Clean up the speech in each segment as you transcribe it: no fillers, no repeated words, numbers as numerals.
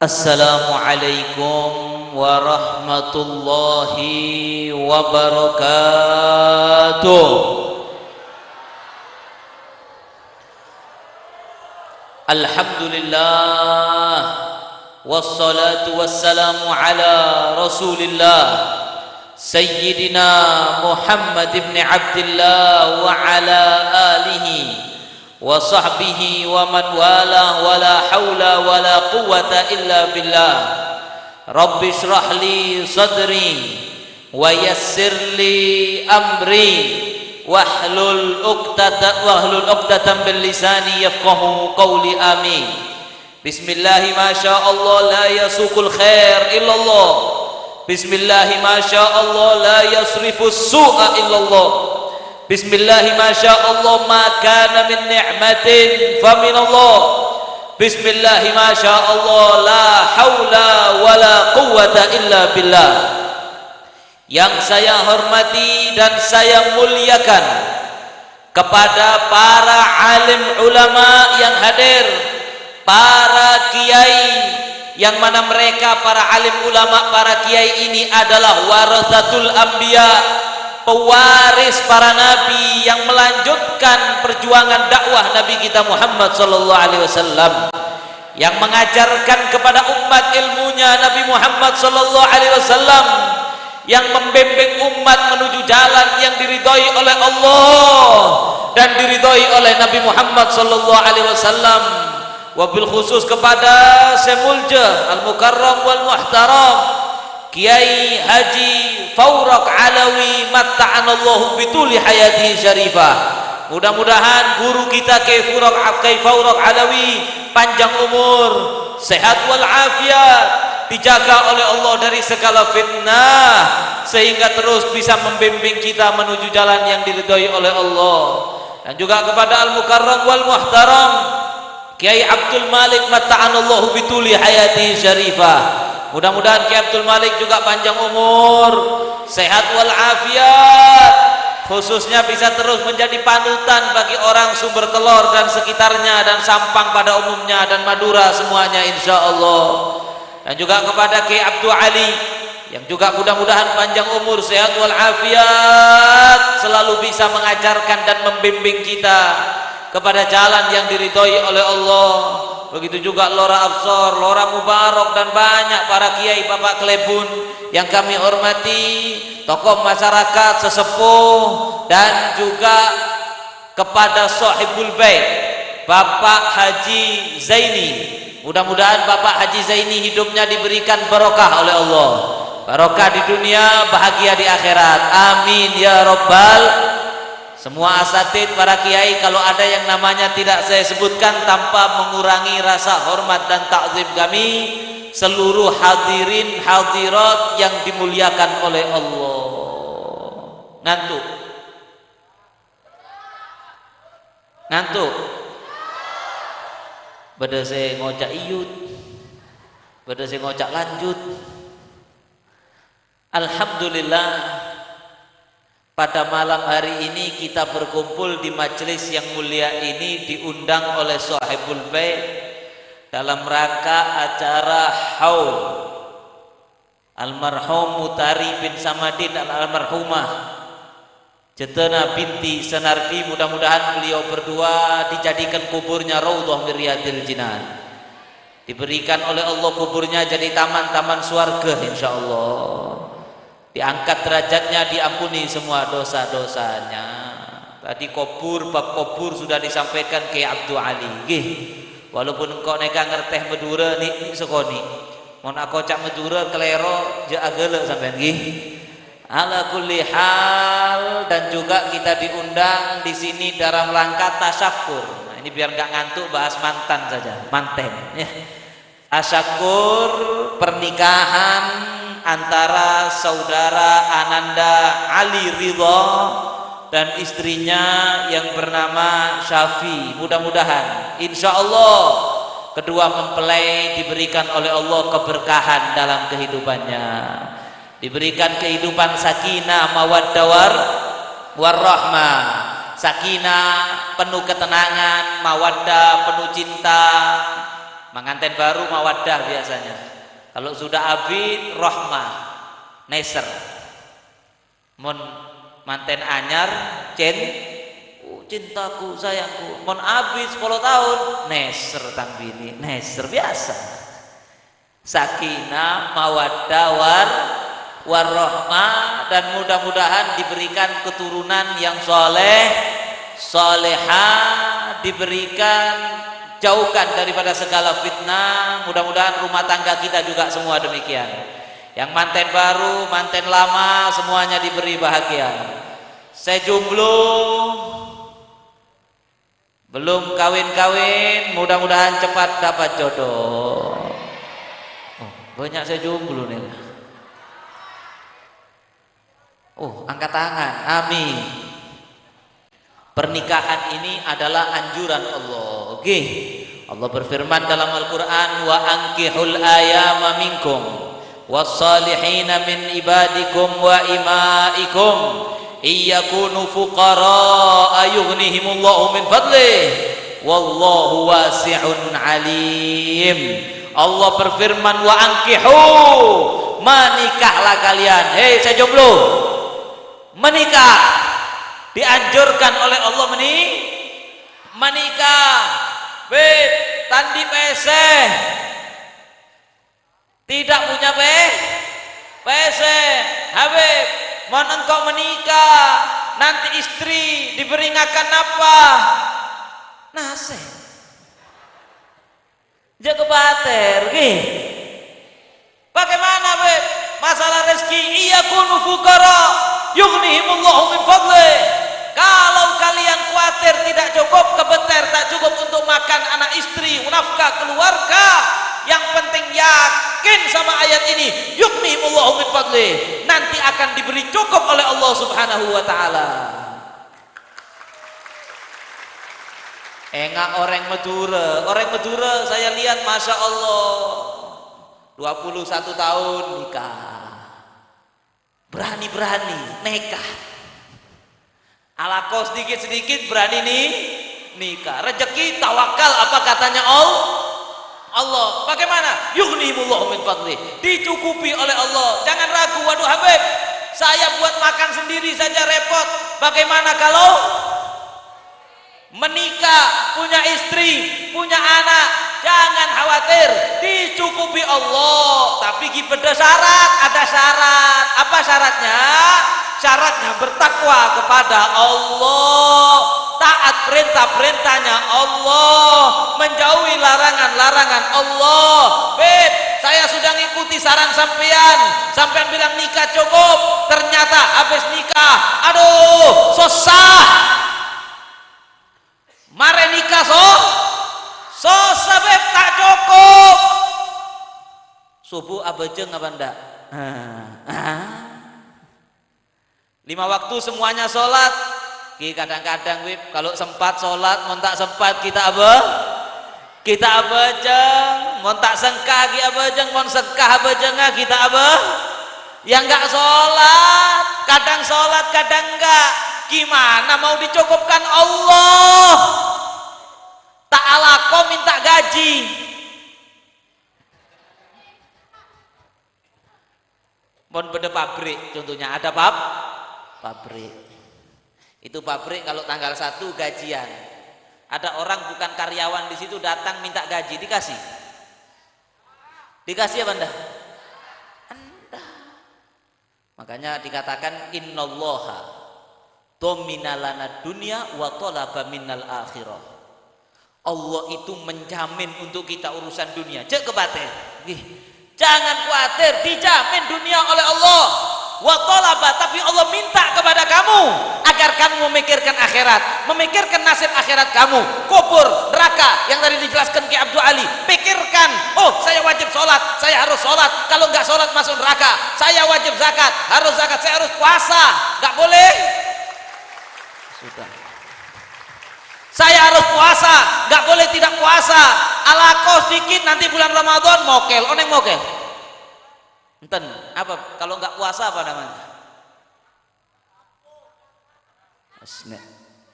Assalamualaikum warahmatullahi wabarakatuh. Alhamdulillah wassalatu wassalamu ala Rasulillah Sayyidina Muhammad ibn Abdillah wa ala alihi wa sahbihi wa man wala wala hawla wala quwwata illa billah. Rabbi shrah li sadri wa yassir li amri wahlul 'uqdatam bil lisani yafqahu qawli. Amin. Bismillahi ma syaa Allah la yasuqul khair illallah. Bismillahi ma syaa Allah la yasrifus su'a illallah. Bismillahi ma syaa Allah ma kana min ni'matin fa min Allah. Bismillahi ma syaa Allah la haula wala quwwata illa billah. Yang saya hormati dan saya muliakan kepada para alim ulama yang hadir, para kiai yang mana mereka para alim ulama, para kiai ini adalah warasatul anbiya, pewaris para nabi yang melanjutkan perjuangan dakwah Nabi kita Muhammad sallallahu alaihi wasallam, yang mengajarkan kepada umat ilmunya Nabi Muhammad sallallahu alaihi wasallam, yang membimbing umat menuju jalan yang diridhai oleh Allah dan diridhai oleh Nabi Muhammad sallallahu alaihi wasallam. Wabil khusus kepada Semulja Al-Mukarram wal Muhtaram Kiai Haji Fauraq Alawi matta'anallahu bituli hayati syarifah. Mudah-mudahan guru kita Kiai Fauraq Alawi panjang umur, sehat wal afiat, dijaga oleh Allah dari segala fitnah, sehingga terus bisa membimbing kita menuju jalan yang diridhai oleh Allah. Dan juga kepada Al-Mukarram wal Muhtaram Kiai Abdul Malik matta'anallahu bituli hayati syarifah. Mudah-mudahan Kiai Abdul Malik juga panjang umur, sehat wal afiat, khususnya bisa terus menjadi panutan bagi orang Sumber Telur dan sekitarnya, dan Sampang pada umumnya, dan Madura semuanya insya Allah. Dan juga kepada Kiai Abdul Ali yang juga mudah-mudahan panjang umur, sehat wal afiat, selalu bisa mengajarkan dan membimbing kita kepada jalan yang diridhoi oleh Allah. Begitu juga Lora Absor, Lora Mubarak, dan banyak para kiai Bapak Klebun yang kami hormati, tokoh masyarakat, sesepuh, dan juga kepada Sahibul Bait Bapak Haji Zaini. Mudah-mudahan Bapak Haji Zaini hidupnya diberikan barokah oleh Allah, barokah di dunia, bahagia di akhirat. Amin ya rabbal. Semua asatid, para kiai, kalau ada yang namanya tidak saya sebutkan tanpa mengurangi rasa hormat dan takzim kami, seluruh hadirin hadirat yang dimuliakan oleh Allah. Ngantuk? Ngantuk? Bada saya ngocak iyut, bada saya ngocak lanjut. Alhamdulillah, pada malam hari ini kita berkumpul di majelis yang mulia ini diundang oleh Sahibul Bait dalam rangka acara haul almarhum Mutari bin Samadin almarhumah Jetena binti Senardi. Mudah-mudahan beliau berdua dijadikan kuburnya raudhah min riyadil jinan, diberikan oleh Allah kuburnya jadi taman-taman surga insyaallah, diangkat derajatnya, diampuni semua dosa-dosanya. Tadi bab kubur sudah disampaikan ke Abdul Ali. Gih, walaupun engkau neka ngerteh Madura nih sekoni, mon aku cak Madura kelero je agele sampean gih. Ala kulli hal, dan juga kita diundang di sini dalam rangka tasyakur. Nah, ini biar nggak ngantuk bahas mantan saja, manten. Ya. Tasyakur pernikahan antara saudara Ananda Ali Ridho dan istrinya yang bernama Syafi. Mudah-mudahan insya Allah kedua mempelai diberikan oleh Allah keberkahan dalam kehidupannya, diberikan kehidupan sakinah mawaddah warahmah, sakinah penuh ketenangan, mawaddah penuh cinta, Manganten baru mawaddah biasanya. Kalau sudah abid rahmah, neser. Mon manten anyar, cintaku sayangku. Mon abid 10 tahun, neser tang bini, neser biasa. Sakinah, mawaddah, warahmah, dan mudah-mudahan diberikan keturunan yang soleh, solehah, diberikan jauhkan daripada segala fitnah. Mudah-mudahan rumah tangga kita juga semua demikian. Yang manten baru, manten lama, semuanya diberi bahagia. Saya jomblo, belum kawin-kawin, mudah-mudahan cepat dapat jodoh. Oh, banyak saya jomblo nih. Oh, angkat tangan, amin. Pernikahan ini adalah anjuran Allah. Oke. Allah berfirman dalam Al-Qur'an, wa ankihul ayama minkum was-salihina min ibadikum wa imaikum iyakunu fuqara ayughnihimullahu min fadlih wallahu wasi'un alim. Allah berfirman, wa ankihu, menikahlah kalian. Hei saya jomblo, menikah. Dianjurkan oleh Allah menikah. Beb, tandi PC, tidak punya PC. Habib, mau engkau menikah, nanti istri diberingakan apa? Nasi. Jaga bater, bagaimana Beb? Masalah rezeki, iyakunu fuqara yughnihimullahu min fadlih. Kalau kalian khawatir tidak cukup, kebeter tak cukup untuk makan anak istri, nafkah keluarga, yang penting yakin sama ayat ini, yughnihimullahu min fadlih, nanti akan diberi cukup oleh Allah Subhanahu wa taala. Enggak orang Madura saya lihat Masya Allah 21 tahun nikah, berani nikah. Alako sedikit-sedikit berani nikah. Rezeki tawakal, apa katanya Allah. Bagaimana? Yughnihimullahu min fadlih, dicukupi oleh Allah. Jangan ragu, waduh Habib, saya buat makan sendiri saja repot. Bagaimana kalau menikah, punya istri, punya anak? Jangan khawatir, dicukupi Allah. Tapi ada syarat. Apa syaratnya? Syaratnya bertakwa kepada Allah, taat perintah-perintahnya Allah, menjauhi larangan-larangan Allah. Beb, saya sudah ngikuti saran sampean bilang nikah cukup, ternyata habis nikah, aduh, susah. Mare nikah susah Beb, tak cukup. Subuh abejeng apa ndak? 5 waktu semuanya sholat. Kadang-kadang Wib, kalau sempat sholat, mau tak sempat kita abejeng, mau tak sengkah kita abejeng, mau sengkah abejeng kita yang enggak sholat, kadang enggak. Gimana mau dicukupkan Allah? Ta'ala kau minta gaji. Mau beda pabrik contohnya, ada pabrik. Itu pabrik kalau tanggal 1 gajian. Ada orang bukan karyawan di situ datang minta gaji, dikasih apa enggak? Enggak. Makanya dikatakan innallaha dominalana dunya wa talaba minnal akhirah. Allah itu menjamin untuk kita urusan dunia. Cek kebatin. Jangan khawatir, dijamin dunia oleh Allah. Wa talaba, tapi Allah minta kepada kamu agar kamu memikirkan akhirat, memikirkan nasib akhirat kamu, kubur, neraka yang tadi dijelaskan Ki Abdul Ali. Pikirkan, oh saya wajib sholat, saya harus sholat, kalau nggak sholat masuk neraka. Saya wajib zakat, harus zakat, saya harus puasa, nggak boleh. Sudah. Saya harus puasa, nggak boleh tidak puasa. Alako sedikit nanti bulan Ramadan mokel, oneng mokel. Enten apa kalau nggak puasa apa namanya?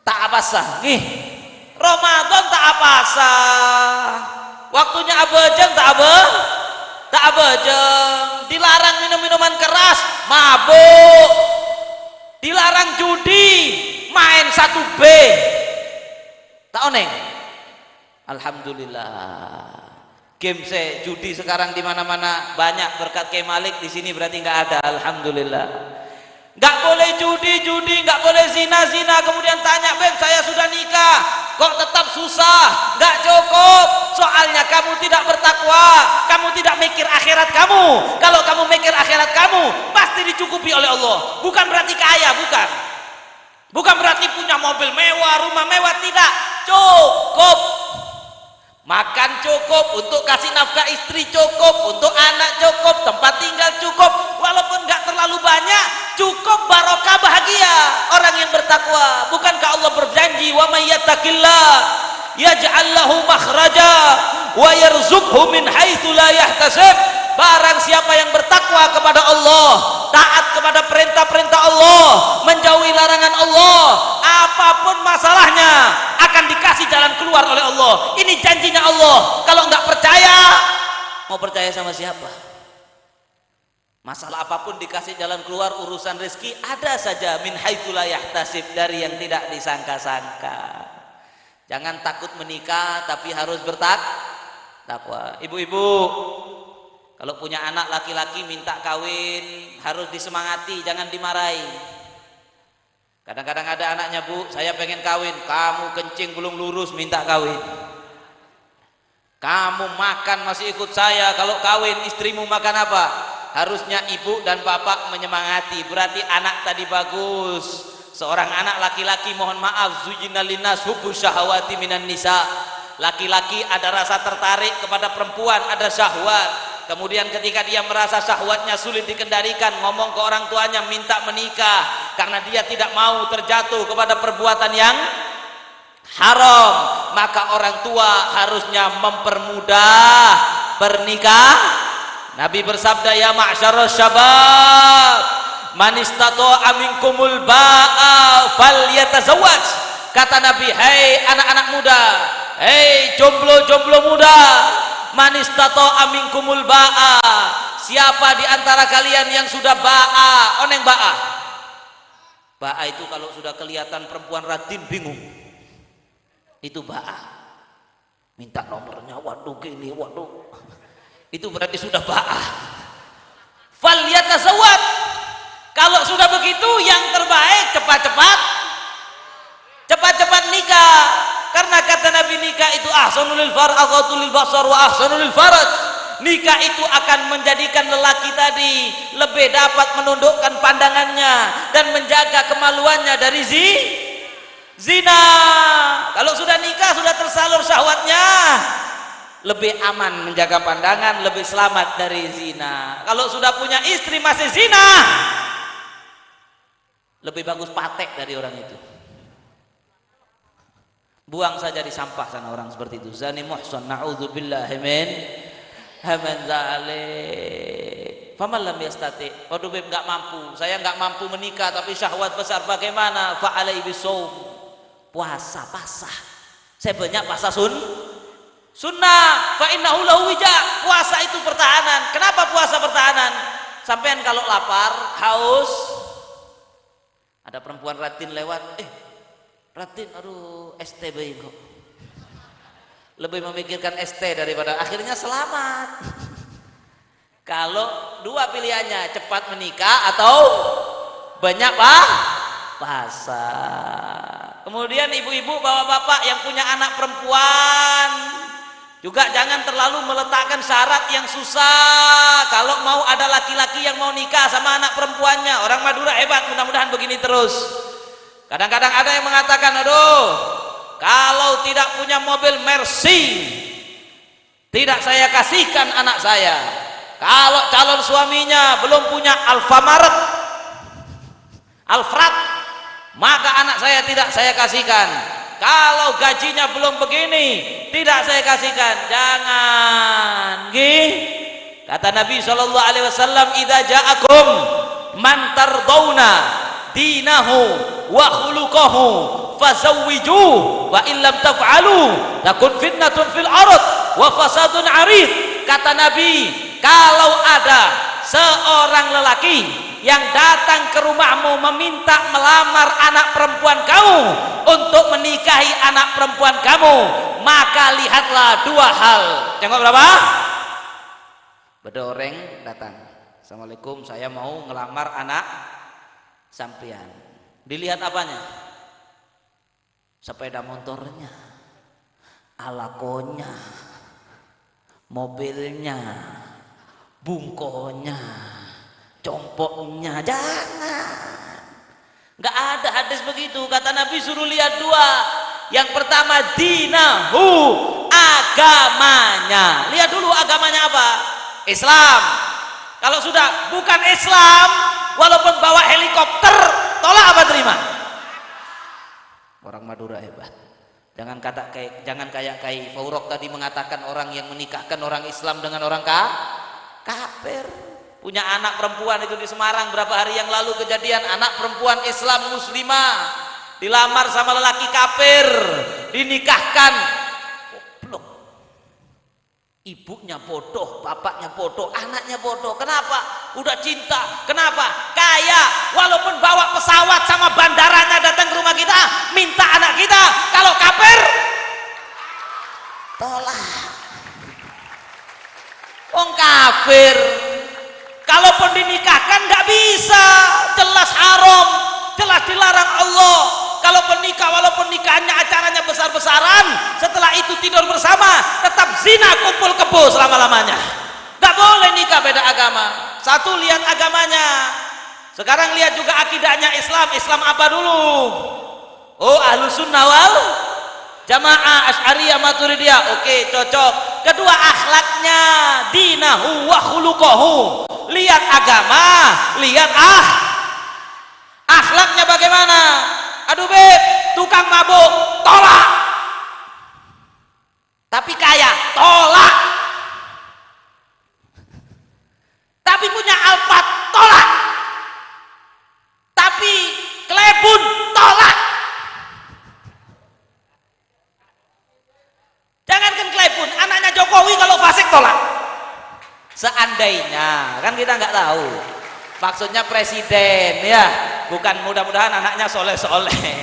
Tak apa sah. Nih Ramadan tak apa sah. Waktunya abejeng tak abejeng. Dilarang minum minuman keras, mabuk. Dilarang judi, main 1B. Tak oneng. Alhamdulillah. Game judi sekarang di mana-mana banyak berkat Kiai Malik, di sini berarti nggak ada. Alhamdulillah. Nggak boleh judi, nggak boleh zina. Kemudian tanya, "Beb, saya sudah nikah, kok tetap susah?" Nggak cukup. Soalnya kamu tidak bertakwa, kamu tidak mikir akhirat kamu. Kalau kamu mikir akhirat kamu, pasti dicukupi oleh Allah. Bukan berarti kaya, bukan berarti punya mobil mewah, rumah mewah, tidak. Cukup. Makan cukup, untuk kasih nafkah istri cukup, untuk anak cukup, tempat tinggal cukup, walaupun nggak terlalu banyak, cukup, barokah, bahagia orang yang bertakwa. Bukankah Allah berjanji, "Wa may yattaqillah yaj'al lahu makhraja wa yarzuqhu min haitsu la yahtasib." Barang siapa yang bertakwa kepada Allah, taat kepada perintah-perintah Allah, menjauhi larangan Allah, apapun masalahnya akan dikasih jalan keluar oleh Allah. Ini janjinya Allah. Kalau nggak percaya, mau percaya sama siapa? Masalah apapun dikasih jalan keluar. Urusan rezeki ada saja min haitsu la yahtasib, dari yang tidak disangka-sangka. Jangan takut menikah, tapi harus bertakwa. Ibu-ibu, kalau punya anak laki-laki minta kawin, harus disemangati, jangan dimarahi. Kadang-kadang ada anaknya, "Bu, saya pengen kawin." "Kamu kencing belum lurus minta kawin. Kamu makan masih ikut saya, kalau kawin istrimu makan apa?" Harusnya ibu dan bapak menyemangati. Berarti anak tadi bagus. Seorang anak laki-laki, mohon maaf, zujina linnas hubbu syahawati minan nisa. Laki-laki ada rasa tertarik kepada perempuan, ada syahwat. Kemudian ketika dia merasa syahwatnya sulit dikendalikan, ngomong ke orang tuanya minta menikah karena dia tidak mau terjatuh kepada perbuatan yang haram. Maka orang tua harusnya mempermudah pernikahan. Nabi bersabda, "Ya ma'syarus syabab, man istata'a minkumul ba'a falyatazawwaj." Kata Nabi, "Hei anak-anak muda, hei jomblo-jomblo muda, man istata'a minkumul ba'a." Siapa di antara kalian yang sudah ba'a? Oneng ba'a. Ba'a itu kalau sudah kelihatan perempuan radin bingung. Itu ba'a. Minta nomornya, waduh gini, waduh. Itu berarti sudah ba'a. Falyatazawwaj. Kalau sudah begitu, yang terbaik cepat-cepat nikah. Karena kata Nabi, nikah itu ahsanul lil farj, aghatul lil basar wa ahsanul lil farj. Nikah itu akan menjadikan lelaki tadi lebih dapat menundukkan pandangannya dan menjaga kemaluannya dari zina. Kalau sudah nikah, sudah tersalur syahwatnya, lebih aman menjaga pandangan, lebih selamat dari zina. Kalau sudah punya istri masih zina, lebih bagus patek dari orang itu. Buang saja di sampah sana orang seperti itu. Zani muhsan, na'udzubillahi min zalik. Faman lam yastati. Waduh, beb, nggak mampu. Saya nggak mampu menikah tapi syahwat besar. Bagaimana? Fa'alai bisawm. Puasa pasah. Saya banyak puasa sunnah. Fa innahu lahu wija. Puasa itu pertahanan. Kenapa puasa pertahanan? Sampean kalau lapar, haus, ada perempuan radin lewat, Ratin, aduh, STB kok. Lebih memikirkan ST daripada, akhirnya selamat. Kalau dua pilihannya, cepat menikah atau banyak puasa. Kemudian ibu-ibu, bapak-bapak yang punya anak perempuan, juga jangan terlalu meletakkan syarat yang susah. Kalau mau ada laki-laki yang mau nikah sama anak perempuannya, orang Madura hebat, mudah-mudahan begini terus. Kadang-kadang ada yang mengatakan, aduh, kalau tidak punya mobil Mercy, tidak saya kasihkan anak saya. Kalau calon suaminya belum punya Alfamaret, Alfred, maka anak saya tidak saya kasihkan. Kalau gajinya belum begini, tidak saya kasihkan. Jangan, kata Nabi SAW, idza ja'akum man tardawna dinahu wa khuluquhu fazawwiju wa illam taf'alu takun fitnatun fil ard wa fasadun arid. Kata Nabi, kalau ada seorang lelaki yang datang ke rumahmu meminta melamar anak perempuan kamu untuk menikahi anak perempuan kamu, maka lihatlah dua hal. Tengok berapa? Beda orang datang, assalamualaikum, saya mau ngelamar anak sampean. Dilihat apanya? Sepeda motornya, alakonya, mobilnya, bungkonya, compoknya. Jangan, nggak ada hadis begitu. Kata Nabi suruh lihat dua. Yang pertama dinahu, agamanya. Lihat dulu agamanya apa? Islam. Kalau sudah bukan Islam, walaupun bawa helikopter, tolak apa terima? Orang Madura hebat. Jangan kayak Kai Faurok tadi mengatakan orang yang menikahkan orang Islam dengan orang kafir. Punya anak perempuan itu di Semarang berapa hari yang lalu kejadian, anak perempuan Islam muslimah dilamar sama lelaki kafir, dinikahkan. Goblok. Ibunya bodoh, bapaknya bodoh, anaknya bodoh. Kenapa? Udah cinta. Kenapa? Kaya. Walaupun bawa pesawat sama bandaranya datang ke rumah kita, minta anak kita. Kalau kafir, tolak. Wong kafir, kalaupun dinikahkan nggak bisa, jelas haram, jelas dilarang Allah. Kalaupun nikah, walaupun nikahnya acaranya besar-besaran, setelah itu tidur bersama, tetap zina kumpul kebo selama-lamanya. Nggak boleh nikah beda agama. Satu, lihat agamanya. Sekarang lihat juga akidahnya Islam. Islam apa dulu? Oh, Ahlus Sunnah wal Jamaah, Asy'ariyah, Maturidiyah. Oke, cocok. Kedua, akhlaknya, dinahu wa khuluquhu. Lihat agama, lihat akhlaknya bagaimana. Aduh beb, tukang mabuk, tolak. Tapi kaya, tolak. Tapi punya Alphard, tolak. Tapi kelebun, tolak. Jangankan kelebun, anaknya Jokowi kalau fasik tolak. Seandainya, kan kita nggak tahu. Maksudnya presiden ya, bukan mudah-mudahan anaknya soleh-soleh.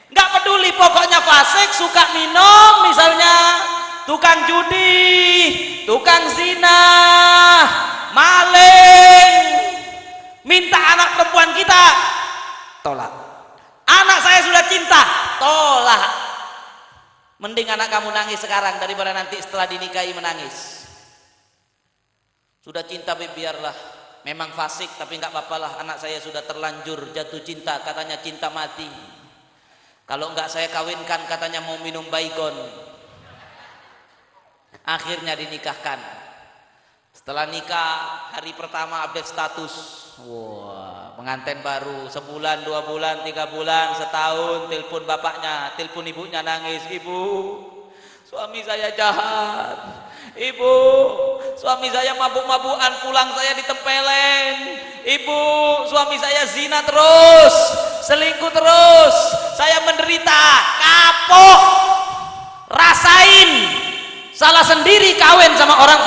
Nggak peduli, pokoknya fasik, suka minum misalnya, tukang judi, tukang zina, maling, minta anak perempuan kita, tolak. Anak saya sudah cinta, tolak. Mending anak kamu nangis sekarang daripada nanti setelah dinikahi menangis. Sudah cinta biarlah. Memang fasik tapi nggak apa-apalah, anak saya sudah terlanjur jatuh cinta, katanya cinta mati. Kalau nggak saya kawinkan katanya mau minum baygon. Akhirnya dinikahkan. Setelah nikah, hari pertama update status. Wah, pengantin baru, sebulan, 2 bulan, 3 bulan, setahun, telepon bapaknya, telepon ibunya nangis, ibu, suami saya jahat. Ibu, suami saya mabuk-mabukan, pulang saya ditempeleng. Ibu, suami saya zina terus, selingkuh terus, saya menderita, kapok, rasain, salah sendiri kawin sama orang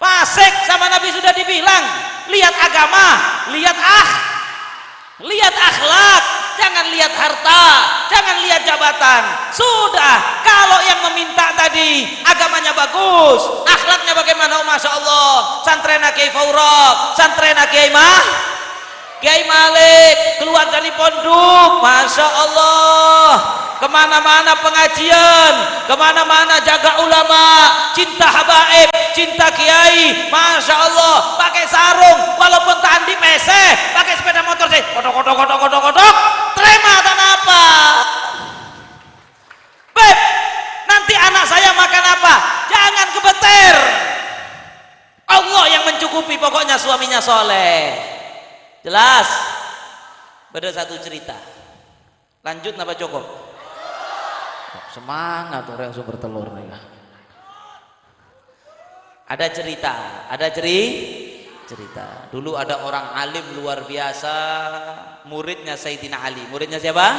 fasik. Sama Nabi sudah dibilang, lihat agama, lihat akhlak, jangan lihat harta, jangan lihat jabatan. Sudah, kalau yang meminta tadi agamanya bagus, akhlaknya bagaimana? Oh, Masya Allah, santrena Kiai Faurok, santrena Kiai Malik, keluar dari pondok, Masya Allah, kemana-mana pengajian, kemana-mana jaga ulama, cinta habaib, cinta kiai, Masya Allah, pakai sarung, walaupun tandi peseh, pakai sepeda motor sih, kodok, terima tanah apa? Beb, nanti anak saya makan apa? Jangan kebeter. Allah yang mencukupi, pokoknya suaminya soleh. Jelas? Beda satu cerita. Lanjut napa cukup? Semangat orang sumber telur nih. Ada cerita. Dulu ada orang alim luar biasa, muridnya Sayyidina Ali. Muridnya siapa?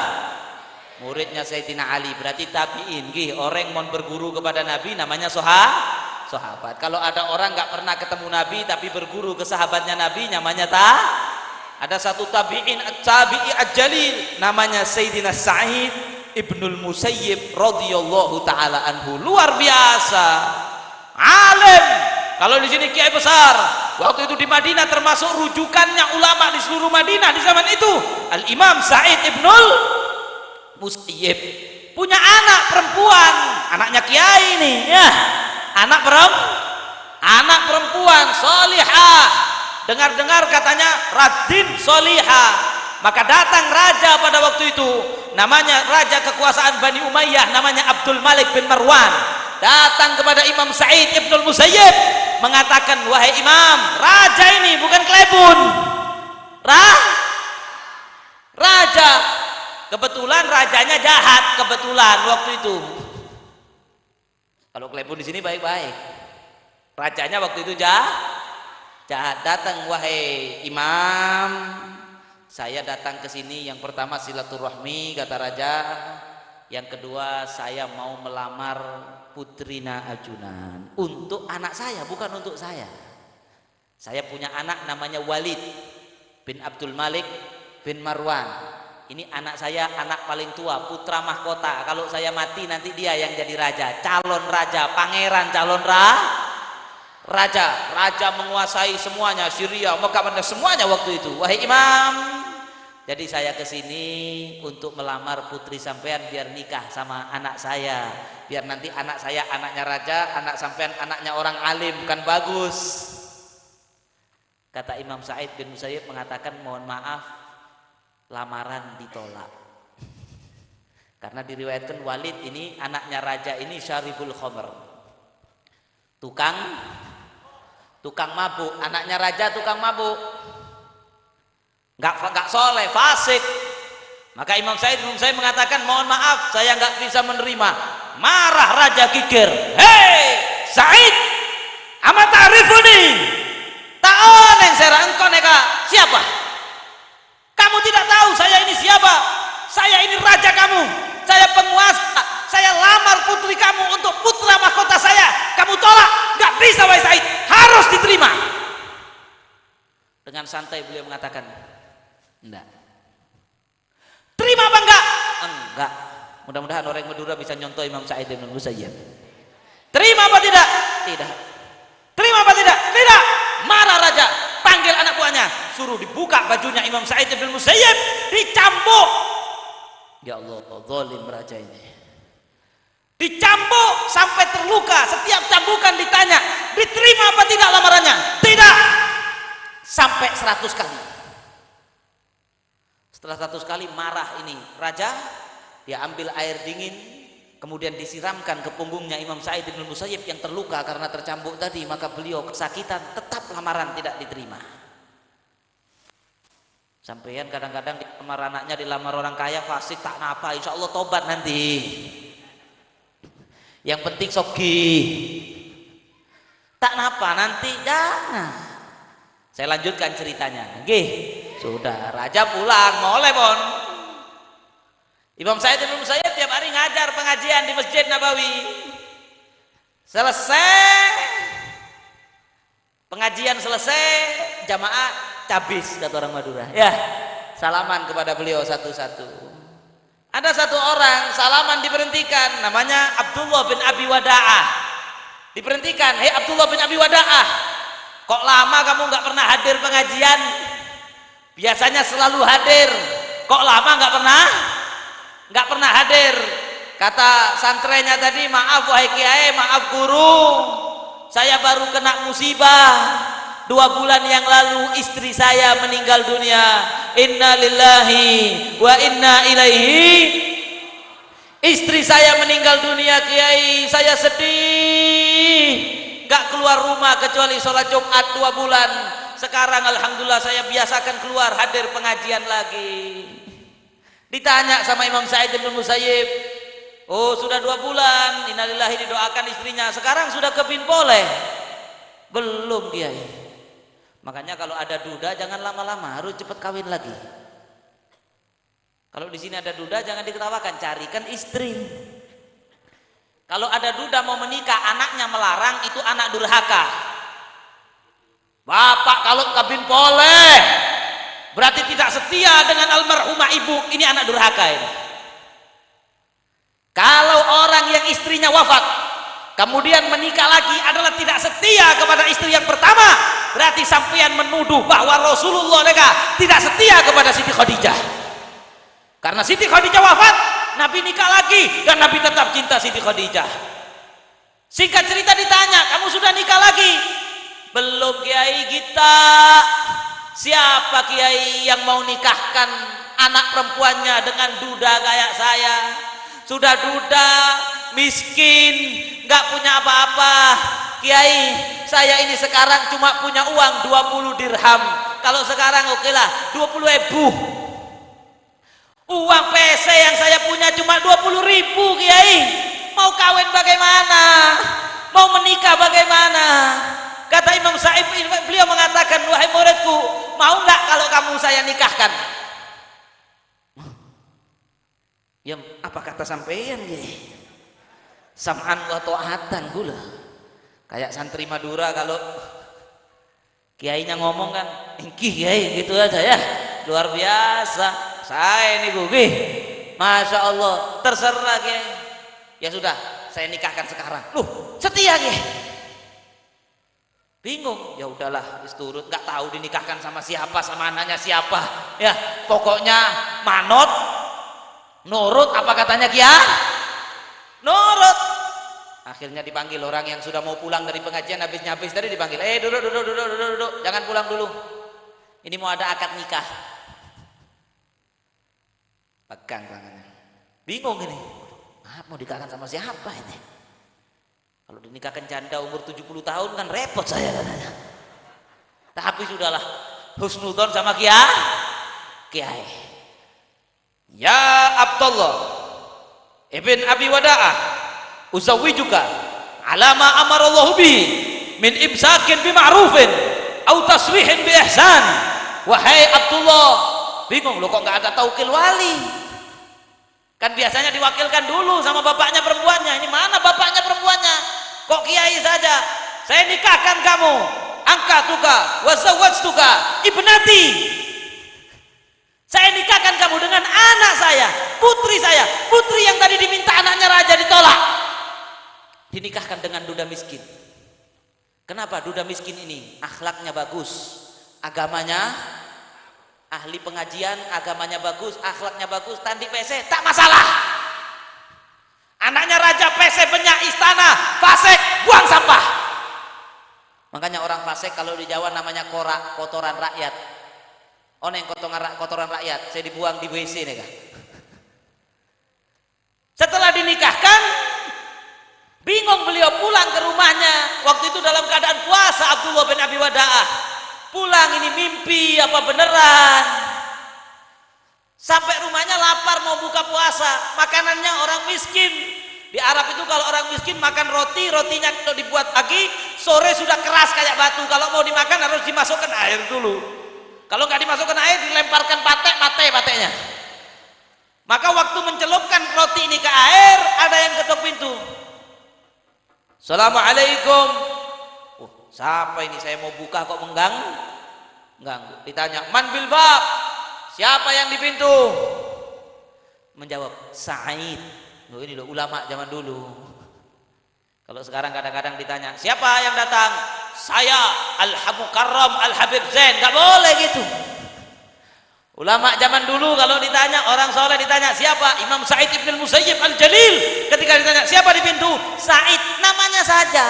muridnya Sayyidina Ali, berarti tabi'in. Gih, orang mau berguru kepada Nabi namanya sahabat. Kalau ada orang nggak pernah ketemu Nabi tapi berguru ke sahabatnya Nabi namanya ada satu tabi'in tabi'i aj-jalil namanya Sayyidina Sa'id Ibnul Musayyib radhiyallahu taala anhu, luar biasa alim. Kalau di sini kiai besar, waktu itu di Madinah termasuk rujukannya ulama di seluruh Madinah di zaman itu, Al Imam Sa'id Ibnul Musayyib punya anak perempuan, anaknya kiai ini ya, anak perempuan solihah, dengar-dengar katanya radin solihah. Maka datang raja pada waktu itu, namanya raja kekuasaan Bani Umayyah, namanya Abdul Malik bin Marwan, datang kepada Imam Sa'id Ibnul Musayyib mengatakan, wahai Imam, raja ini bukan klebun, raja. Kebetulan rajanya jahat, kebetulan waktu itu. Kalau klebun di sini baik-baik. Rajanya waktu itu jahat. Datang, wahai Imam, saya datang ke sini yang pertama silaturahmi, kata raja. Yang kedua, saya mau melamar putrina Ajunan untuk anak saya, bukan untuk saya. Saya punya anak namanya Walid bin Abdul Malik bin Marwan. Ini anak saya, anak paling tua, putra mahkota. Kalau saya mati nanti dia yang jadi raja, calon raja, pangeran, calon raja menguasai semuanya, Syria, Mekah, semuanya waktu itu. Wahai Imam, jadi saya kesini untuk melamar putri sampean biar nikah sama anak saya, biar nanti anak saya anaknya raja, anak sampean anaknya orang alim, kan bagus. Kata Imam Sa'id bin Musayyib mengatakan, mohon maaf, lamaran ditolak. Karena diriwayatkan Walid ini anaknya raja ini syaribul khamr, tukang mabuk, anaknya raja tukang mabuk, nggak soleh, fasik. Maka Imam Sa'id mengatakan, mohon maaf, saya nggak bisa menerima. Marah raja kikir, hei Sa'id, ama ta'rifuni, ta'oneng sera engkau neka siapa? Kamu tidak tahu saya ini siapa? Saya ini raja kamu, saya penguasa, saya lamar putri kamu untuk putra mahkota saya. Kamu tolak, nggak bisa wahai Sa'id, harus diterima. Dengan santai beliau mengatakan, enggak. Terima apa enggak? Enggak. Mudah-mudahan orang Madura bisa nyontoh Imam Sa'id bin Musayyib. Terima apa tidak? Tidak. Terima apa tidak? Tidak. Marah raja, panggil anak buahnya, suruh dibuka bajunya Imam Sa'id bin Musayyib, dicambuk. Ya Allah, zalim raja ini. Dicambuk sampai terluka. Setiap cambukan ditanya, diterima apa tidak lamarannya? Tidak. Sampai 100 kali. Setelah 100 kali marah ini raja, dia ambil air dingin, kemudian disiramkan ke punggungnya Imam Sa'id bin Musayyib yang terluka karena tercambuk tadi. Maka beliau kesakitan, tetap lamaran tidak diterima. Sampean kadang-kadang dilamar anaknya, dilamar orang kaya, fasik, tak napa, insya Allah tobat nanti. Yang penting sogi, tak napa nanti, jangan. Saya lanjutkan ceritanya. Gih, sudah raja pulang, moleh pon. Imam Sa'id bin Musayyib tiap hari ngajar pengajian di Masjid Nabawi. Selesai pengajian, selesai jamaah cabis, kata orang Madura. Ya, salaman kepada beliau satu-satu. Ada satu orang salaman diberhentikan, namanya Abdullah bin Abi Wada'ah. Diberhentikan, hei Abdullah bin Abi Wada'ah, kok lama kamu nggak pernah hadir pengajian? Biasanya selalu hadir, kok lama nggak pernah hadir? Kata santrenya tadi, maaf wahai kiai, maaf guru, saya baru kena musibah. 2 bulan yang lalu istri saya meninggal dunia. Inna lillahi wa inna ilaihi. Istri saya meninggal dunia kiai, saya sedih, gak keluar rumah kecuali sholat Jumat 2 bulan. Sekarang alhamdulillah saya biasakan keluar, hadir pengajian lagi. Ditanya sama Imam Sa'id bin Musayyib, oh sudah 2 bulan, innalillahi, didoakan istrinya, sekarang sudah kepin boleh? Belum kiai. Makanya kalau ada duda jangan lama-lama, harus cepat kawin lagi. Kalau di sini ada duda jangan diketawakan, carikan istri. Kalau ada duda mau menikah, anaknya melarang, itu anak durhaka. Bapak kalau kabin boleh, berarti tidak setia dengan almarhumah ibu, ini anak durhaka ini. Kalau orang yang istrinya wafat kemudian menikah lagi adalah tidak setia kepada istri yang pertama, berarti sampean menuduh bahwa Rasulullah tidak setia kepada Siti Khadijah. Karena Siti Khadijah wafat, Nabi nikah lagi dan Nabi tetap cinta Siti Khadijah. Singkat cerita ditanya, kamu sudah nikah lagi? Belum Kiai kita. Siapa Kiai yang mau nikahkan anak perempuannya dengan duda kayak saya? Sudah duda, miskin, nggak punya apa-apa. Kiai, saya ini sekarang cuma punya uang 20 dirham. Kalau sekarang oke lah, 20.000. Uang PC yang saya punya cuma 20.000, Kiai. Mau kawin bagaimana? Mau menikah bagaimana? Kata Imam Sa'ib, beliau mengatakan, wahai muridku, mau nggak kalau kamu saya nikahkan? Ya apa kata sampeyan ya? Sam'an wa ta'atan gula. Kayak santri Madura kalau kiainya ngomong kan, "Engkih Kiai," gitu aja ya. Luar biasa. Saya ini gugih. Masya Allah, terserah Kiai. Ya sudah, saya nikahkan sekarang. Loh, setia Kiai. Bingung. Ya udahlah, isturut, nggak tahu dinikahkan sama siapa, sama anaknya siapa. Ya, pokoknya manut, nurut apa katanya Kiai? Nurut. Akhirnya dipanggil orang yang sudah mau pulang dari pengajian, habis tadi dipanggil, duduk, jangan pulang dulu, ini mau ada akad nikah. Pegang tangannya, bingung ini, mau nikahkan sama siapa ini? Kalau dinikahkan janda umur 70 tahun kan repot saya katanya. Tapi sudahlah, husnudon sama Kiai. Ya Abdullah ibn Abi Wada'ah, uzawijuka ala ma amarallahu bi min imsakin bi ma'rufin au tasrihin bi ihsan. Wahai Abdullah, bingung loh kok nggak ada taukil wali? Kan biasanya diwakilkan dulu sama bapaknya perempuannya. Ini mana bapaknya perempuannya? Kok Kiai saja? Saya nikahkan kamu, angkatuka wa zawwajtuka ibnati. Saya nikahkan kamu dengan anak saya, putri yang tadi diminta anaknya raja ditolak. Dinikahkan dengan duda miskin. Kenapa duda miskin ini? Akhlaknya bagus, agamanya ahli pengajian, agamanya bagus, akhlaknya bagus, tandi PC tak masalah. Anaknya raja PC banyak istana, fasik, buang sampah. Makanya orang fasik kalau di Jawa namanya korak, kotoran rakyat. Oneng kotoran rakyat, saya dibuang di WC nih kak. Setelah dinikahkan, bingung beliau pulang ke rumahnya. Waktu itu dalam keadaan puasa Abdullah bin Abi Wada'ah. Pulang ini mimpi apa beneran? Sampai rumahnya lapar mau buka puasa, makanannya orang miskin. Di Arab itu kalau orang miskin makan roti, rotinya kalau dibuat pagi, sore sudah keras kayak batu. Kalau mau dimakan harus dimasukkan air dulu. Kalau nggak dimasukkan air, dilemparkan patenya. Maka waktu mencelupkan roti ini ke air, ada yang ketuk pintu. Assalamualaikum. Siapa ini? Saya mau buka kok mengganggu. Ditanya, man bil bab? Siapa yang di pintu? Menjawab, Sa'id. Loh, ini loh ulama zaman dulu. Kalau sekarang kadang-kadang ditanya, siapa yang datang? Saya Al-Mukarram Al-Habib Zain. Gak boleh gitu. Ulama zaman dulu kalau ditanya, orang soleh ditanya siapa? Imam Sa'id ibn Musayyib Al-Jalil. Ketika ditanya siapa di pintu? Sa'id, namanya saja,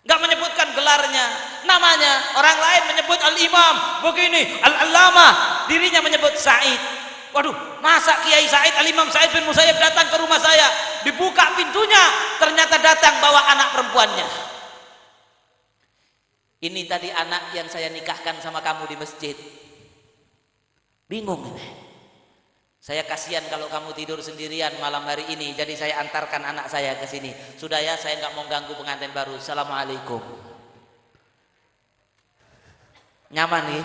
gak menyebutkan gelarnya, namanya. Orang lain menyebut Al-Imam begini, Al-Allamah, dirinya menyebut Sa'id. Waduh, masa Kiai Sa'id, Al-Imam Sa'id bin Musayyib datang ke rumah saya, dibuka pintunya, ternyata datang bawa anak perempuannya. Ini tadi anak yang saya nikahkan sama kamu di masjid. Bingung ini. Saya kasihan kalau kamu tidur sendirian malam hari ini, jadi saya antarkan anak saya ke sini. Sudah ya, saya nggak mau ganggu pengantin baru. Assalamualaikum. Nyaman nih?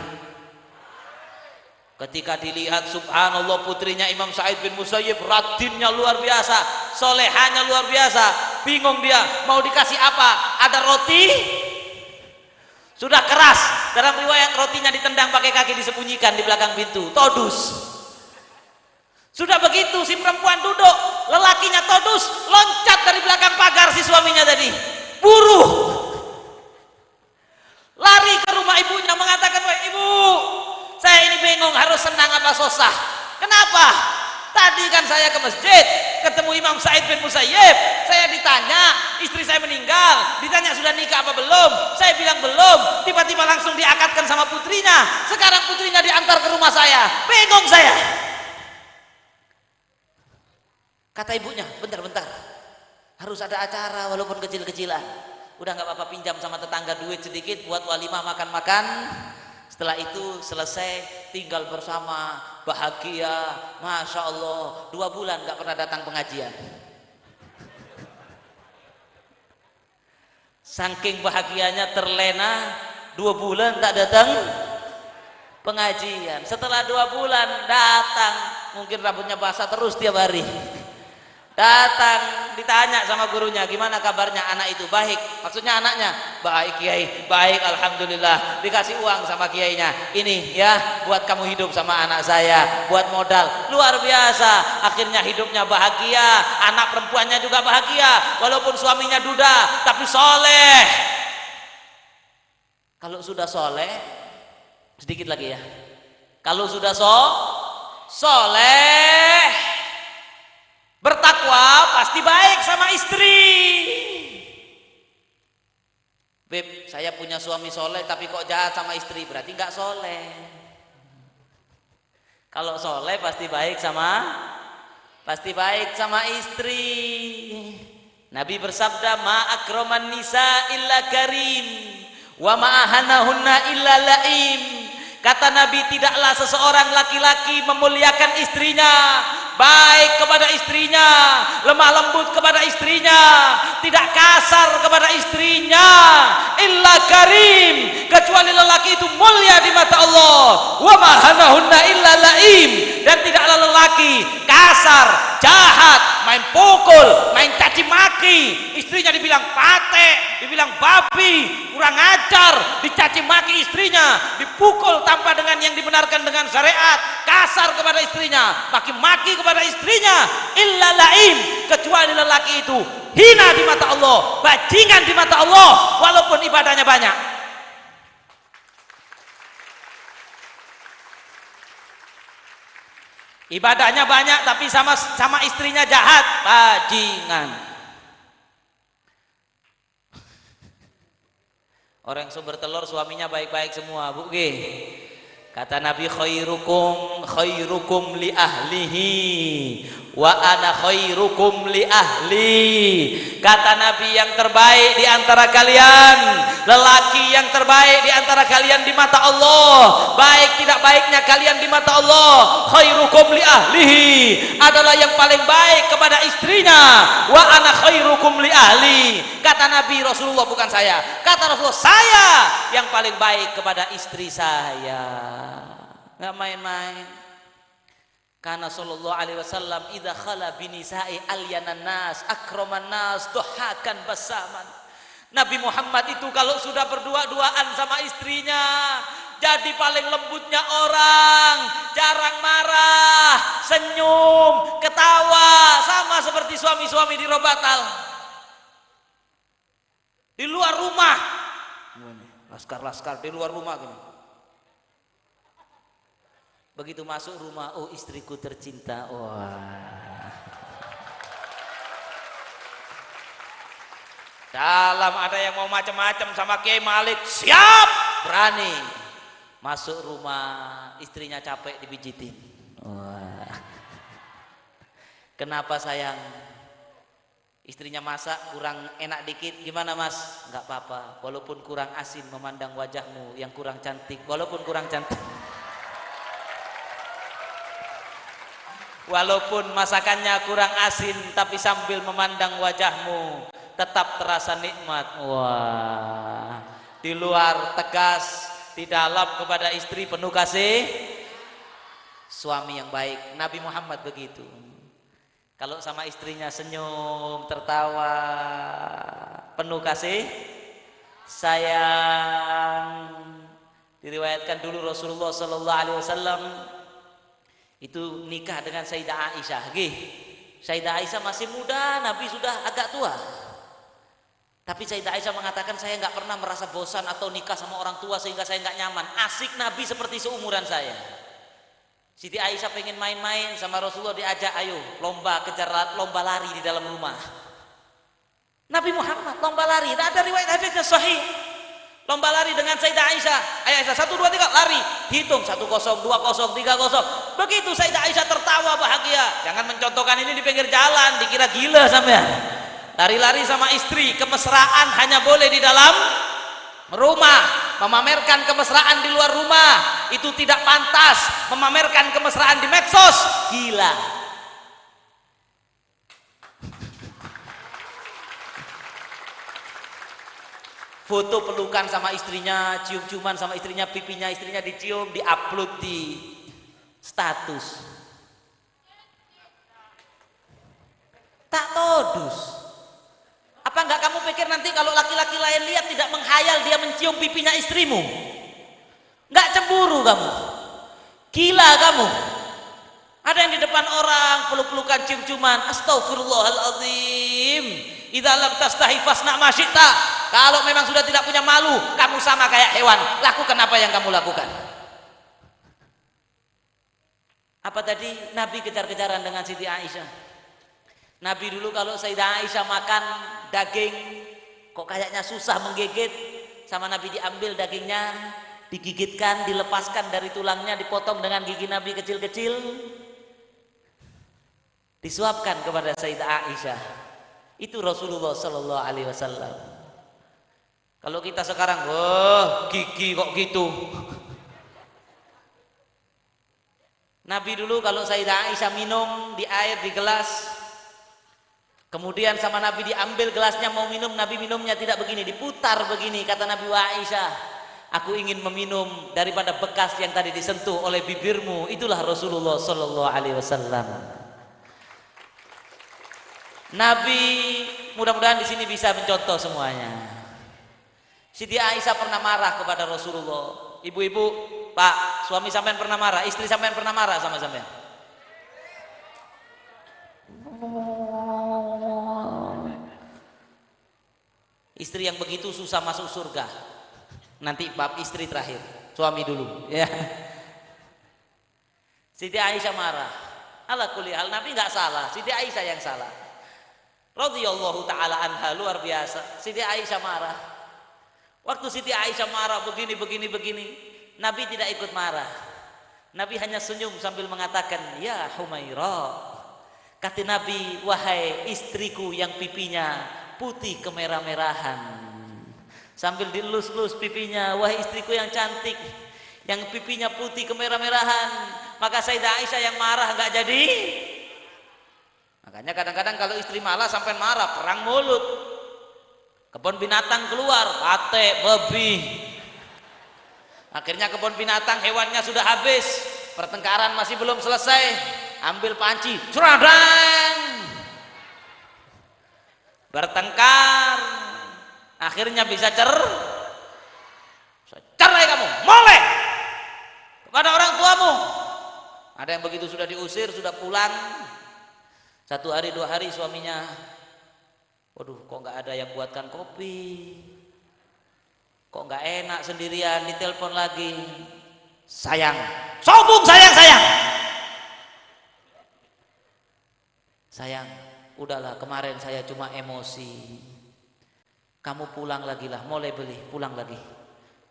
Ketika dilihat subhanallah putrinya Imam Sa'id bin Musayyib, radinnya luar biasa, solehannya luar biasa, bingung dia mau dikasih apa. Ada roti sudah keras, dalam riwayat rotinya ditendang pakai kaki, disembunyikan di belakang pintu, todus. Sudah begitu si perempuan duduk, lelakinya todus, loncat dari belakang pagar si suaminya tadi, buru lari ke rumah ibunya mengatakan, wah ibu, saya ini bingung harus senang apa susah. Kenapa? Tadi kan saya ke masjid ketemu Imam Sa'id bin Musayyib, saya ditanya istri saya meninggal, ditanya sudah nikah apa belum, saya bilang belum, tiba-tiba langsung diakadkan sama putrinya, sekarang putrinya diantar ke rumah saya, bingung saya. Kata ibunya, bentar-bentar, harus ada acara walaupun kecil-kecilan. Udah nggak apa-apa, pinjam sama tetangga duit sedikit buat walimah makan-makan. Setelah itu selesai, tinggal bersama, bahagia, masya Allah. 2 bulan nggak pernah datang pengajian. Saking bahagianya terlena, 2 bulan tak datang pengajian. Setelah 2 bulan datang, mungkin rambutnya basah terus tiap hari. Datang, ditanya sama gurunya, gimana kabarnya anak itu? Baik, maksudnya anaknya baik kiai, baik alhamdulillah. Dikasih uang sama kiainya, ini ya buat kamu hidup sama anak saya, buat modal. Luar biasa, akhirnya hidupnya bahagia, anak perempuannya juga bahagia, walaupun suaminya duda tapi soleh. Kalau sudah soleh, sedikit lagi ya, kalau sudah soleh, bertakwa, pasti baik sama istri. Beb, saya punya suami soleh tapi kok jahat sama istri, berarti nggak soleh. Kalau soleh pasti baik sama istri. Nabi bersabda, ma akraman nisa illa karim wa ma ahanahunna illa laim. Kata Nabi, tidaklah seseorang laki-laki memuliakan istrinya, baik kepada istrinya, lemah lembut kepada istrinya, tidak kasar kepada istrinya, illa karim, kecuali lelaki itu mulia di mata Allah. Wa ma hanahunna illa laim, dan tidaklah lelaki kasar, jahat, main pukul, main caci maki. Istrinya dibilang patek, dibilang babi, kurang ajar, dicaci maki istrinya, dipukul tanpa dengan yang dibenarkan dengan syariat, kasar kepada istrinya, maki-maki kepada istrinya, illa laim, kecuali lelaki itu hina di mata Allah, bajingan di mata Allah, walaupun ibadahnya banyak. Ibadahnya banyak tapi sama istrinya jahat, bajingan. Orang yang sumber telur suaminya baik-baik semua, Bu G. Kata Nabi, khairukum li ahlihi wa ana khairukum li ahli. Kata Nabi, yang terbaik di antara kalian, lelaki yang terbaik di antara kalian di mata Allah, baik tidak baiknya kalian di mata Allah, khairukum li ahlihi, adalah yang paling baik kepada istrinya, wa ana khairukum li ahli. Kata Nabi, Rasulullah, bukan saya, kata Rasulullah, saya yang paling baik kepada istri saya. Nggak main-main. Karena sallallahu alaihi wasallam idza khala binisa'i alyanan nas akraman nas duhakan basaman. Nabi Muhammad itu kalau sudah berdua-duaan sama istrinya jadi paling lembutnya orang, jarang marah, senyum, ketawa, sama seperti suami-suami di Robatal. Di luar rumah, laskar-laskar di luar rumah gini. Begitu masuk rumah, oh istriku tercinta, wah. Dalam ada yang mau macam-macam sama Kiai Malik, siap, berani. Masuk rumah, istrinya capek dipijitin. Wah. Kenapa sayang? Istrinya masak kurang enak dikit, gimana mas? Enggak apa-apa, walaupun kurang asin memandang wajahmu yang kurang cantik, walaupun kurang cantik. Walaupun masakannya kurang asin, tapi sambil memandang wajahmu tetap terasa nikmat. Wah, di luar tegas, di dalam kepada istri penuh kasih suami yang baik. Nabi Muhammad begitu. Kalau sama istrinya senyum, tertawa, penuh kasih sayang. Diriwayatkan dulu Rasulullah Sallallahu Alaihi Wasallam itu nikah dengan Sayyidah Aisyah. Sayyidah Aisyah masih muda, Nabi sudah agak tua. Tapi Sayyidah Aisyah mengatakan, saya nggak pernah merasa bosan atau nikah sama orang tua sehingga saya nggak nyaman. Asik Nabi seperti seumuran saya. Siti Aisyah pengen main-main sama Rasulullah, diajak, ayo lomba kejar lomba lari di dalam rumah. Nabi Muhammad lomba lari, tidak ada riwayat hadisnya sahih. Lomba lari dengan Sayyidah Aisyah. Ayah Aisyah 1, 2, 3 lari, hitung 1-0, 2-0, 3-0. Begitu Sayyidah Aisyah tertawa bahagia. Jangan mencontohkan ini di pinggir jalan, dikira gila sampean. Lari-lari sama istri, kemesraan hanya boleh di dalam rumah. Memamerkan kemesraan di luar rumah itu tidak pantas. Memamerkan kemesraan di medsos, gila. Foto pelukan sama istrinya, cium-ciuman sama istrinya, pipinya istrinya dicium, diupload di status. Tak todus. Apa enggak kamu pikir nanti kalau laki-laki lain lihat tidak menghayal dia mencium pipinya istrimu? Enggak cemburu kamu? Gila kamu? Ada yang di depan orang peluk-pelukan, cium-ciuman. Astaghfirullahaladzim. Idza lam tastahi fasna ma syi'ta. Kalau memang sudah tidak punya malu, kamu sama kayak hewan. Lakukan apa yang kamu lakukan. Apa tadi? Nabi kejar-kejaran dengan Siti Aisyah. Nabi dulu kalau Sayyidah Aisyah makan daging kok kayaknya susah menggigit, sama Nabi diambil dagingnya, digigitkan, dilepaskan dari tulangnya, dipotong dengan gigi Nabi kecil-kecil, disuapkan kepada Sayyidah Aisyah. Itu Rasulullah Sallallahu Alaihi Wasallam. Kalau kita sekarang, wah gigi kok gitu. Nabi dulu kalau Sayyidah Aisyah minum di air di gelas, kemudian sama Nabi diambil gelasnya mau minum, Nabi minumnya tidak begini, diputar begini. Kata Nabi, wah Aisyah, aku ingin meminum daripada bekas yang tadi disentuh oleh bibirmu. Itulah Rasulullah Sallallahu Alaihi Wasallam. Nabi mudah-mudahan di sini bisa mencontoh semuanya. Siti Aisyah pernah marah kepada Rasulullah. Ibu-ibu, Pak, suami sampean pernah marah, istri sampean pernah marah sama sampean? Istri yang begitu susah masuk surga. Nanti bab istri terakhir, suami dulu ya. Siti Aisyah marah. Ala kulli hal Nabi nggak salah, Siti Aisyah yang salah. Radhiyallahu taala anha, luar biasa. Siti Aisyah marah. Waktu Siti Aisyah marah begini, Nabi tidak ikut marah. Nabi hanya senyum sambil mengatakan, ya Humairah. Kata Nabi, wahai istriku yang pipinya putih kemerah-merahan. Sambil dilus-lus pipinya, wahai istriku yang cantik, yang pipinya putih kemerah-merahan. Maka Sayyidah Aisyah yang marah nggak jadi. Makanya kadang-kadang kalau istri malah sampai marah, perang mulut. Kebun binatang keluar, kate, babi. Akhirnya kebun binatang hewannya sudah habis, pertengkaran masih belum selesai. Ambil panci, ceradang. Bertengkar, akhirnya bisa cerai kamu, molek kepada orang tuamu. Ada yang begitu sudah diusir, sudah pulang. 1 hari 2 hari suaminya, waduh kok nggak ada yang buatkan kopi, kok nggak enak sendirian, ditelepon lagi. Sayang, sombong sayang, udahlah kemarin saya cuma emosi, kamu pulang lagi lah, mulai beli pulang lagi,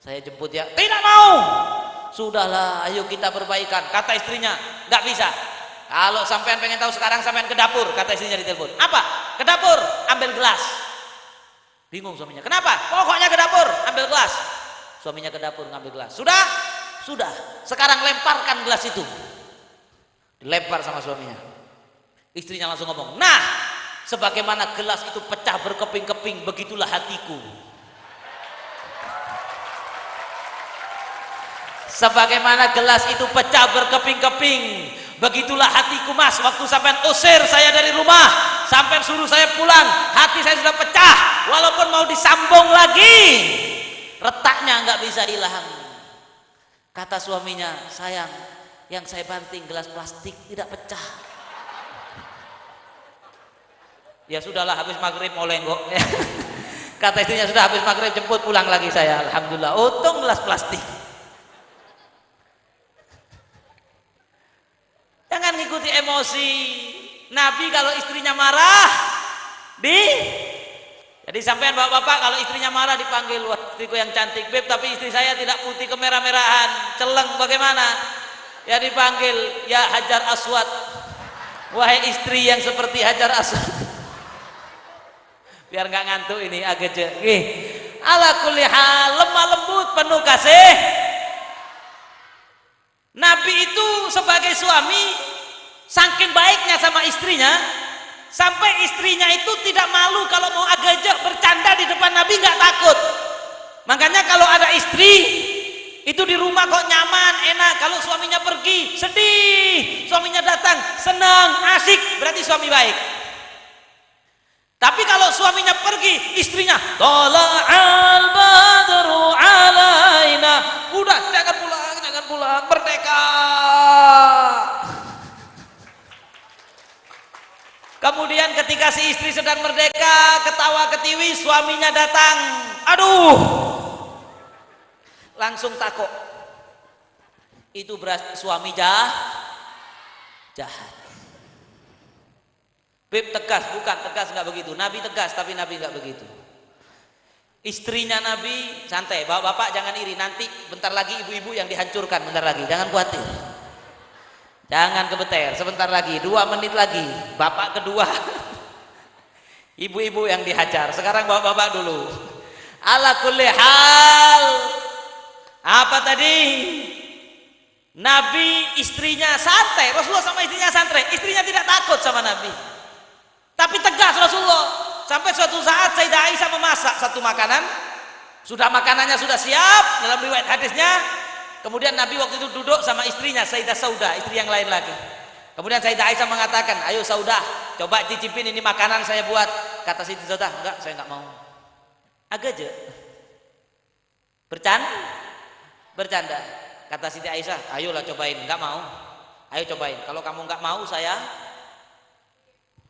saya jemput ya. Tidak mau. Sudahlah, ayo kita perbaikan. Kata istrinya, nggak bisa. Kalau sampean pengen tahu sekarang, sampean ke dapur. Kata istrinya di telepon. Apa? Ke dapur, ambil gelas. Bingung suaminya. Kenapa? Pokoknya ke dapur, ambil gelas. Suaminya ke dapur ngambil gelas. Sudah. Sekarang lemparkan gelas itu. Dilempar sama suaminya. Istrinya langsung ngomong, nah, sebagaimana gelas itu pecah berkeping-keping, begitulah hatiku. Sebagaimana gelas itu pecah berkeping-keping, begitulah hatiku mas. Waktu sampean usir saya dari rumah, sampean suruh saya pulang, hati saya sudah pecah. Walaupun mau disambung lagi, retaknya nggak bisa hilang. Kata suaminya, sayang, yang saya banting gelas plastik tidak pecah. Ya sudahlah, habis maghrib mau lenggok. Kata istrinya, sudah habis maghrib jemput pulang lagi saya. Alhamdulillah, untung gelas plastik. Jangan ngikuti emosi. Nabi kalau istrinya marah jadi sampean bapak-bapak kalau istrinya marah dipanggil, wah istriku yang cantik beb, tapi istri saya tidak putih kemerah-merahan, celeng bagaimana? Ya dipanggil, ya Hajar Aswad, wahai istri yang seperti Hajar Aswad. Biar nggak ngantuk ini agak ala kulli hal, lemah lembut penuh kasih. Nabi itu sebagai suami saking baiknya sama istrinya, sampai istrinya itu tidak malu kalau mau agak bercanda di depan Nabi, nggak takut. Makanya kalau ada istri itu di rumah kok nyaman, enak. Kalau suaminya pergi sedih, suaminya datang senang, asik, berarti suami baik. Tapi kalau suaminya pergi, istrinya tola'al badru alaina, udah jangan pulang, merdeka. Kemudian ketika si istri sedang merdeka, ketawa ketiwi, suaminya datang, aduh, langsung takut. Itu berarti suami jahat. Beb tegas, bukan tegas, nggak begitu. Nabi tegas, tapi Nabi nggak begitu. Istrinya Nabi santai, bapak-bapak jangan iri, nanti bentar lagi ibu-ibu yang dihancurkan, bentar lagi, jangan khawatir, jangan kebeter, sebentar lagi, 2 menit lagi, bapak kedua, ibu-ibu yang dihajar. Sekarang bapak-bapak dulu. Ala kulli hal, apa tadi? Nabi istrinya santai, Rasulullah sama istrinya santai, istrinya tidak takut sama Nabi, tapi tegas Rasulullah. Sampai suatu saat Sayyidah Aisyah memasak satu makanan, makanannya sudah siap dalam riwayat hadisnya. Kemudian Nabi waktu itu duduk sama istrinya Sayyidah Saudah, istri yang lain lagi. Kemudian Sayyidah Aisyah mengatakan, ayo Saudah, coba cicipin ini makanan saya buat. Kata Sayyidah Saudah, enggak, saya enggak mau. Agak aja bercanda. Kata Siti Aisyah, ayolah cobain. Enggak mau, ayo cobain. Kalau kamu enggak mau, saya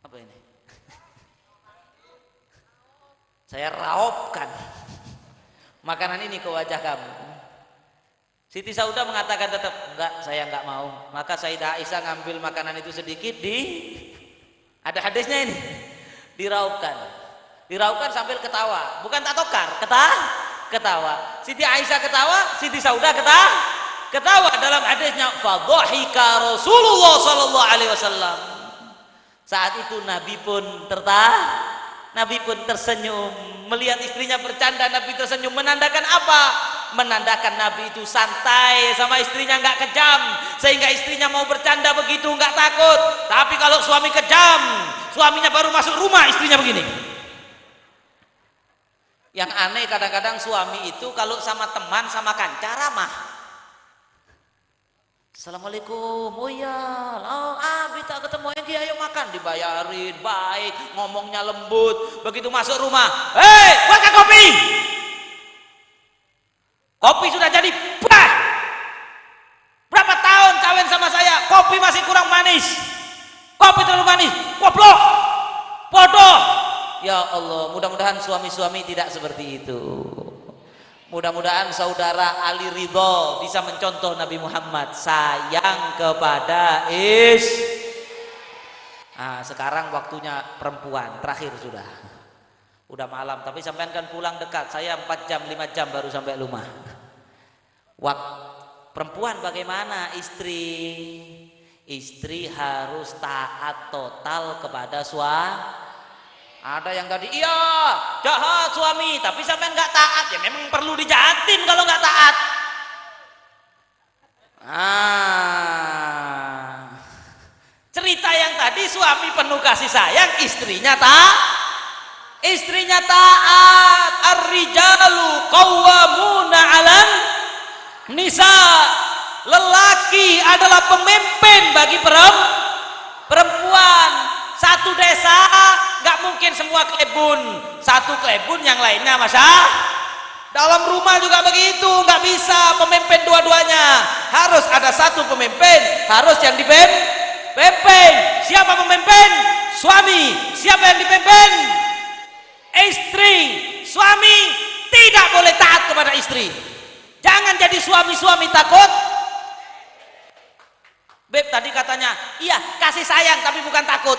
apa ini? Saya raupkan makanan ini ke wajah kamu. Siti Saudah mengatakan tetap enggak, saya enggak mau. Maka Sayyidah Aisyah ngambil makanan itu sedikit, ada hadisnya ini, diraupkan sambil ketawa, bukan tak tokar, ketawa. Siti Aisyah ketawa, Siti Saudah ketawa. Dalam hadisnya fadhahika Rasulullah sallallahu alaihi wasallam. Saat itu Nabi pun tersenyum melihat istrinya bercanda. Nabi tersenyum, menandakan apa? Menandakan Nabi itu santai sama istrinya, nggak kejam, sehingga istrinya mau bercanda begitu nggak takut. Tapi kalau suami kejam, suaminya baru masuk rumah istrinya begini. Yang aneh kadang-kadang suami itu kalau sama teman, sama kanca ramah, assalamualaikum, oh iya, kita ketemu yang ayo makan, dibayarin, baik, ngomongnya lembut. Begitu masuk rumah, buatkan kopi sudah jadi, berapa tahun kawin sama saya, kopi masih kurang manis, kopi terlalu manis, goblok, bodoh. Ya Allah, mudah-mudahan suami-suami tidak seperti itu. Mudah-mudahan saudara Ali Ridho bisa mencontoh Nabi Muhammad, sayang kepada sekarang waktunya perempuan, terakhir udah malam, tapi sampean kan pulang dekat, saya 4 jam 5 jam baru sampai rumah. Perempuan bagaimana? Istri harus taat total kepada suami. Ada yang tadi, iya jahat suami, tapi sampai nggak taat, ya memang perlu dijahatin kalau nggak taat. Cerita yang tadi suami penuh kasih sayang, istrinya taat. Ar-rijalu qawwamuna 'alan nisa. adalah pemimpin bagi perempuan. Satu desa nggak mungkin semua klebun, satu klebun yang lainnya masa dalam rumah juga begitu, nggak bisa pemimpin dua-duanya, harus ada satu pemimpin, harus yang dipimpin. Siapa pemimpin? Suami. Siapa yang dipimpin? Istri. Suami tidak boleh taat kepada istri. Jangan jadi suami-suami takut. Beb tadi katanya iya kasih sayang tapi bukan takut.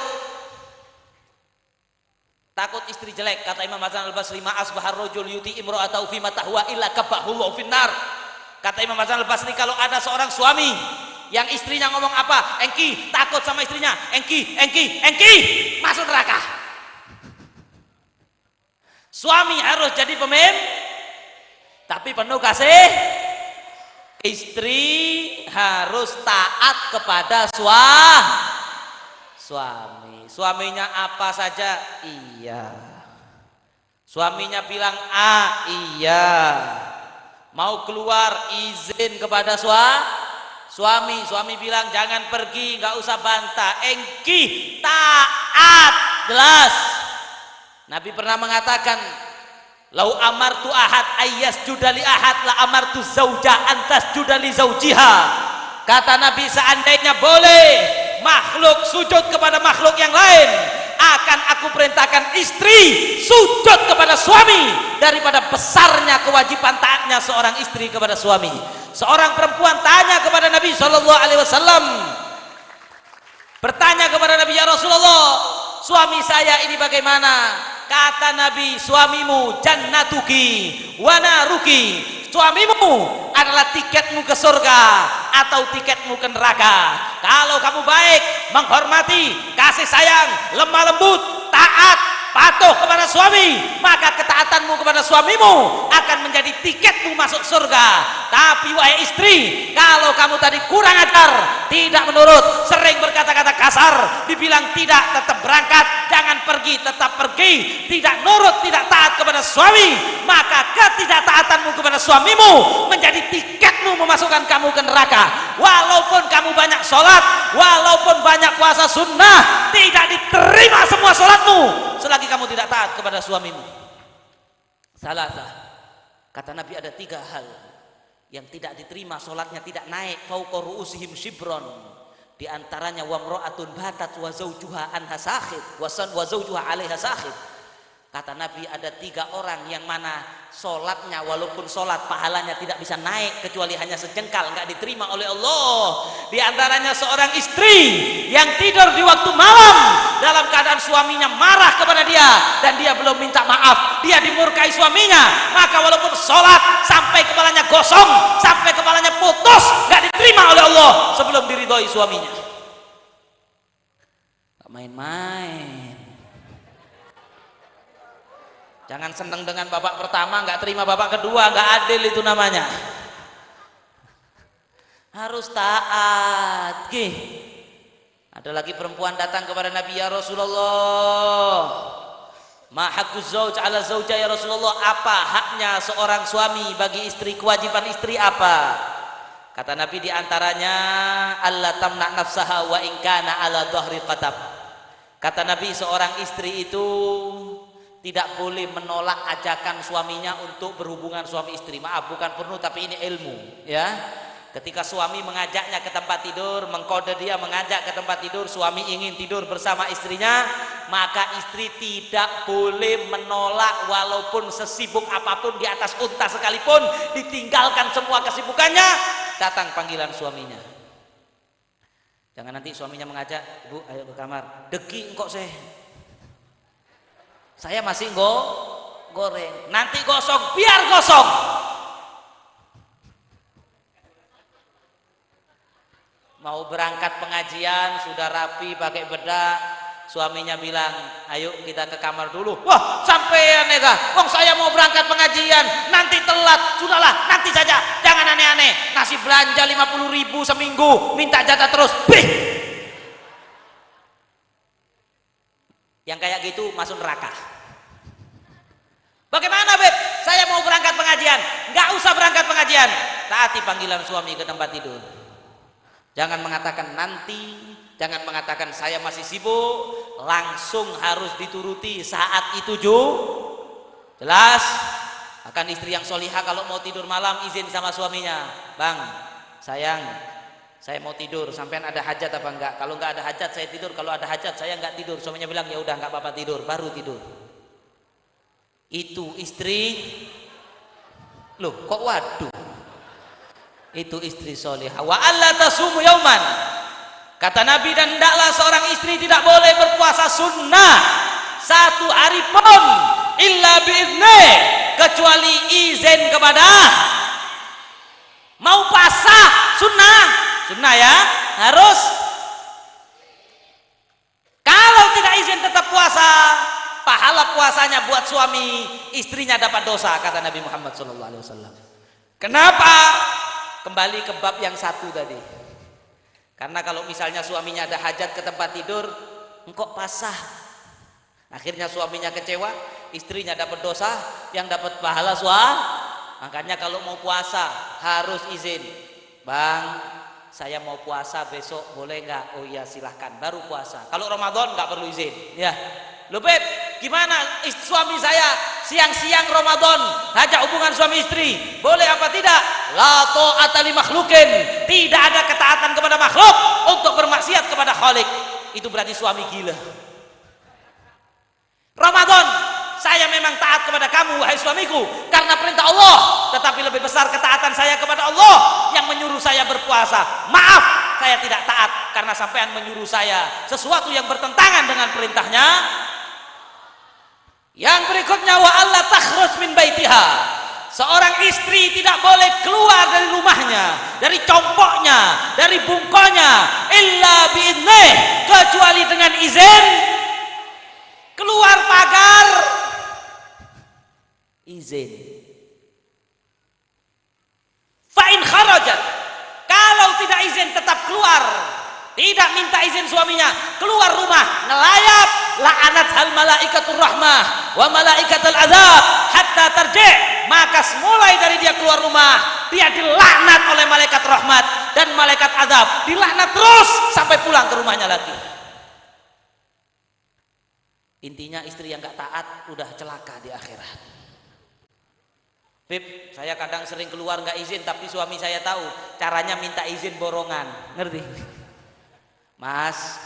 Takut istri jelek, kata Imam Hasan Al-Basri, ma asbahar rajul yuti imra'atahu fi ma tahwa illa kabahullahu finnar. Kata Imam Hasan Al-Basri, kalau ada seorang suami yang istrinya ngomong apa, engki, takut sama istrinya, engki, masuk neraka. Suami harus jadi pemimpin, tapi penuh kasih. Istri harus taat kepada suami. Suaminya apa saja iya, suaminya bilang A iya, mau keluar izin kepada suami bilang jangan pergi, nggak usah bantah, engki taat, jelas. Nabi pernah mengatakan, lau amartu ahad ayyas judali ahad la amartu zauja antas judali zaujiha. Kata Nabi, seandainya boleh makhluk sujud kepada makhluk yang lain, akan aku perintahkan istri sujud kepada suami daripada besarnya kewajiban taatnya seorang istri kepada suami. Seorang perempuan tanya kepada Nabi Shallallahu Alaihi Wasallam, bertanya kepada Nabi, ya Rasulullah, suami saya ini bagaimana? Kata Nabi, suamimu jannatuki wa naruki. Suamimu adalah tiketmu ke surga atau tiketmu ke neraka. Kalau kamu baik, menghormati, kasih sayang, lemah lembut, taat, patuh kepada suami, maka ketaatanmu kepada suamimu akan menjadi tiketmu masuk surga. Tapi wahai istri, kalau kamu tadi kurang ajar, tidak menurut, sering berkata-kata kasar, dibilang tidak, tetap berangkat, jangan pergi, tetap pergi, tidak nurut, tidak taat kepada suami, maka ketidaktaatanmu kepada suamimu menjadi tiketmu memasukkan kamu ke neraka. Walaupun kamu banyak sholat, walaupun banyak puasa sunnah, tidak diterima semua sholatmu selagi kamu tidak taat kepada suamimu. Salasah, kata Nabi, ada 3 hal yang tidak diterima sholatnya, tidak naik fauqa ru'usihim shibron. Di antaranya wamra'atun batat wa zawjuha anha sakhid wa zawjuha 'alaiha sakhid. Kata Nabi, ada 3 orang yang mana sholatnya walaupun sholat pahalanya tidak bisa naik kecuali hanya sejengkal, nggak diterima oleh Allah. Di antaranya seorang istri yang tidur di waktu malam dalam keadaan suaminya marah kepada dia dan dia belum minta maaf, dia dimurkai suaminya, maka walaupun sholat sampai kepalanya gosong, sampai kepalanya putus, nggak diterima oleh Allah sebelum diridhoi suaminya. Nggak main-main. Jangan seneng dengan babak pertama, nggak terima babak kedua, nggak adil itu namanya. Harus taat. Ada lagi perempuan datang kepada Nabi, ya Rasulullah, ma haqquz zauj ala zauja ya Rasulullah, apa haknya seorang suami bagi istri, kewajiban istri apa? Kata Nabi, di antaranya alla tamna nafsaha wa in kana ala dhahri qatab. Kata Nabi, seorang istri itu tidak boleh menolak ajakan suaminya untuk berhubungan suami istri. Maaf, bukan porno tapi ini ilmu, ya. Ketika suami mengajaknya ke tempat tidur, mengkode dia mengajak ke tempat tidur, suami ingin tidur bersama istrinya, maka istri tidak boleh menolak walaupun sesibuk apapun, di atas unta sekalipun, ditinggalkan semua kesibukannya, datang panggilan suaminya. Jangan nanti suaminya mengajak, ibu ayo ke kamar, degi engkau saya masih goreng, nanti gosong, biar gosong. Mau berangkat pengajian sudah rapi pakai bedak, suaminya bilang ayo kita ke kamar dulu. Wah, sampean nega, wong saya mau berangkat pengajian, nanti telat, sudahlah nanti saja, jangan aneh-aneh, ngasih belanja 50.000 seminggu, minta jatah terus. Bih. Yang kayak gitu masuk neraka. Bagaimana Beb? Saya mau berangkat pengajian. Nggak usah berangkat pengajian, taati panggilan suami ke tempat tidur. Jangan mengatakan nanti, jangan mengatakan saya masih sibuk, langsung harus dituruti saat itu jelas. Akan istri yang solihah kalau mau tidur malam izin sama suaminya, bang, sayang, saya mau tidur, sampean ada hajat apa enggak? Kalau enggak ada hajat saya tidur, kalau ada hajat saya enggak tidur. Suaminya bilang ya udah enggak apa-apa tidur, baru tidur. Itu istri, loh kok waduh, itu istri solihah. Wa alla tasumu yauman, kata Nabi, dan hendaklah seorang istri tidak boleh berpuasa sunnah satu hari pun illa biidznih, kecuali izin kepada, mau puasa sunnah ya harus, kalau tidak izin tetap puasa, pahala puasanya buat suami, istrinya dapat dosa, kata Nabi Muhammad SAW. Kenapa? Kembali ke bab yang satu tadi. Karena kalau misalnya suaminya ada hajat ke tempat tidur, engkau pasah, akhirnya suaminya kecewa, istrinya dapat dosa, yang dapat pahala suami. Makanya kalau mau puasa harus izin, bang, saya mau puasa besok, boleh nggak? Oh iya silahkan, baru puasa. Kalau Ramadan nggak perlu izin, ya. Loh Beb, gimana suami saya siang-siang Ramadan ngajak hubungan suami istri, boleh apa tidak? La ta'ata li makhlukin, tidak ada ketaatan kepada makhluk untuk bermaksiat kepada Khalik. Itu berarti suami gila. Ramadan saya memang taat kepada kamu wahai suamiku karena perintah Allah, tetapi lebih besar ketaatan saya kepada Allah yang menyuruh saya berpuasa. Maaf, saya tidak taat karena sampean menyuruh saya sesuatu yang bertentangan dengan perintahnya. Yang berikutnya, wa alla takhruj min baitiha, seorang istri tidak boleh keluar dari rumahnya, dari compoknya, dari bungkonya, illa biidznih, kecuali dengan izin. Keluar pagar, izin. Fa in kharajat, kalau tidak izin tetap keluar, tidak minta izin suaminya, keluar rumah ngelayap, la'anat hal malaikatur rahmah wa malaikatul azab hatta tarji', maka mulai dari dia keluar rumah dia dilaknat oleh malaikat rahmat dan malaikat azab, dilaknat terus sampai pulang ke rumahnya lagi. Intinya istri yang gak taat udah celaka di akhirat. Beb, saya kadang sering keluar gak izin, tapi suami saya tahu caranya minta izin borongan, ngerti? Mas,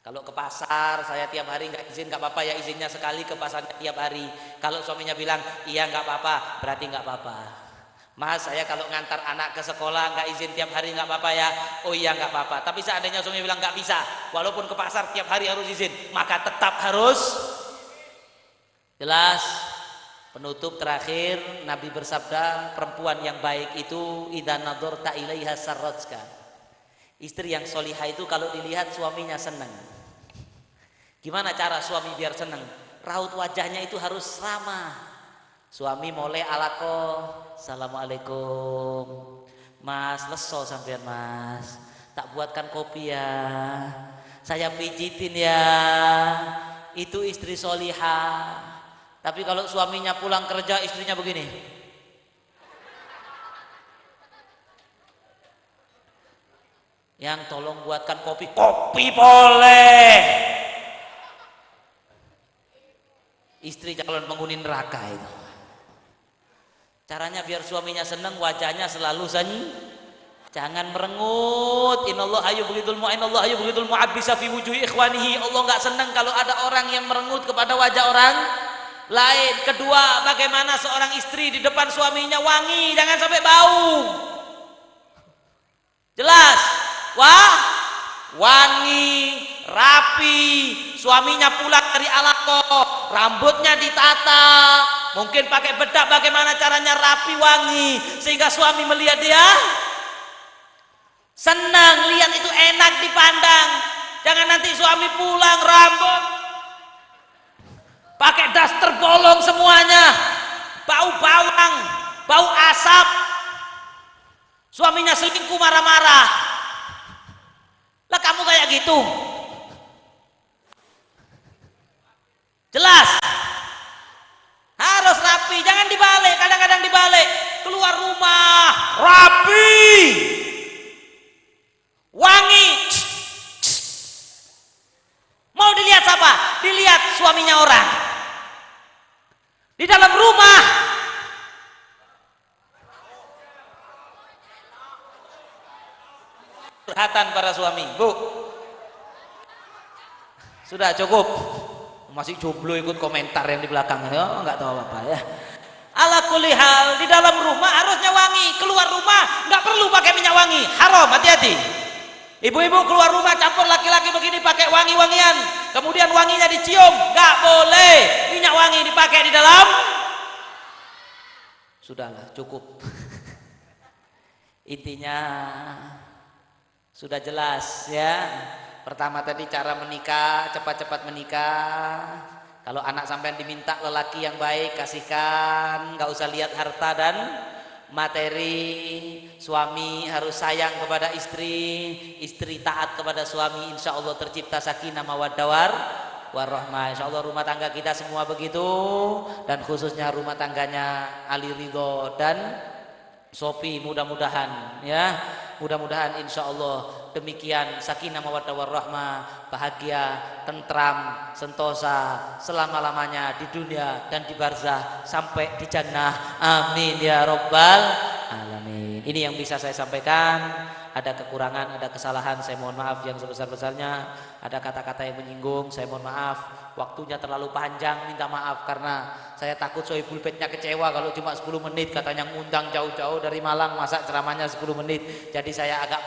kalau ke pasar saya tiap hari nggak izin, nggak apa-apa ya, izinnya sekali ke pasarnya tiap hari. Kalau suaminya bilang iya nggak apa-apa, berarti nggak apa-apa. Mas, saya kalau ngantar anak ke sekolah nggak izin tiap hari, nggak apa-apa ya? Oh iya nggak apa-apa. Tapi seandainya suami bilang nggak bisa, walaupun ke pasar tiap hari harus izin, maka tetap harus. Jelas. Penutup terakhir, Nabi bersabda, perempuan yang baik itu idza nadharta ilaiha sarratka. Istri yang solihah itu kalau dilihat suaminya senang. Gimana cara suami biar senang? Raut wajahnya itu harus ramah. Suami mulai alako, assalamualaikum, mas, leso sampean mas, tak buatkan kopi ya, saya pijitin ya. Itu istri solihah. Tapi kalau suaminya pulang kerja istrinya begini, yang tolong buatkan kopi, kopi boleh. Istri calon penghuni neraka itu. Caranya biar suaminya senang, wajahnya selalu jangan merengut. Innallaha yubghidul mu'abbisa fi wujuhi ikhwanihi. Allah enggak senang kalau ada orang yang merengut kepada wajah orang lain. Kedua, bagaimana seorang istri di depan suaminya wangi, jangan sampai bau. Jelas. Wah, wangi, rapi. Suaminya pulang dari alako, rambutnya ditata, mungkin pakai bedak, bagaimana caranya rapi, wangi, sehingga suami melihat dia senang, lihat itu enak dipandang. Jangan nanti suami pulang rambut pakai daster bolong semuanya, bau bawang, bau asap, suaminya selingkuh marah-marah. Lah kamu kayak gitu. Jelas harus rapi, jangan dibalik. Kadang-kadang dibalik, keluar rumah rapi, wangi. Mau dilihat siapa? Dilihat suaminya orang. Di dalam rumah. Curhatan para suami, Bu. Sudah cukup. Masih jomblo ikut komentar yang di belakang ini. Oh, nggak tahu apa ya. Ala kulli hal, di dalam rumah harusnya wangi. Keluar rumah nggak perlu pakai minyak wangi. Haram, hati-hati. Ibu-ibu keluar rumah campur laki-laki begini pakai wangi-wangian, kemudian wanginya dicium, nggak boleh. Minyak wangi dipakai di dalam. Sudahlah, cukup. Intinya sudah jelas ya. Pertama tadi cara menikah, cepat-cepat menikah. Kalau anak sampean diminta lelaki yang baik, kasihkan, nggak usah lihat harta dan materi. Suami harus sayang kepada istri, istri taat kepada suami, insya Allah tercipta sakinah mawaddah warahmah. Insya Allah rumah tangga kita semua begitu, dan khususnya rumah tangganya Ali Ridho dan Sopi, mudah-mudahan ya, mudah-mudahan insya Allah demikian sakinah mawaddah warahmah, bahagia, tentram, sentosa selama-lamanya di dunia dan di barzah sampai di jannah. Amin ya rabbal alamin. Ini yang bisa saya sampaikan. Ada kekurangan, ada kesalahan, saya mohon maaf yang sebesar-besarnya. Ada kata-kata yang menyinggung, saya mohon maaf. Waktunya terlalu panjang, minta maaf karena saya takut Sohibul Baitnya kecewa kalau cuma 10 menit, katanya ngundang jauh-jauh dari Malang, masa ceramahnya 10 menit. Jadi saya agak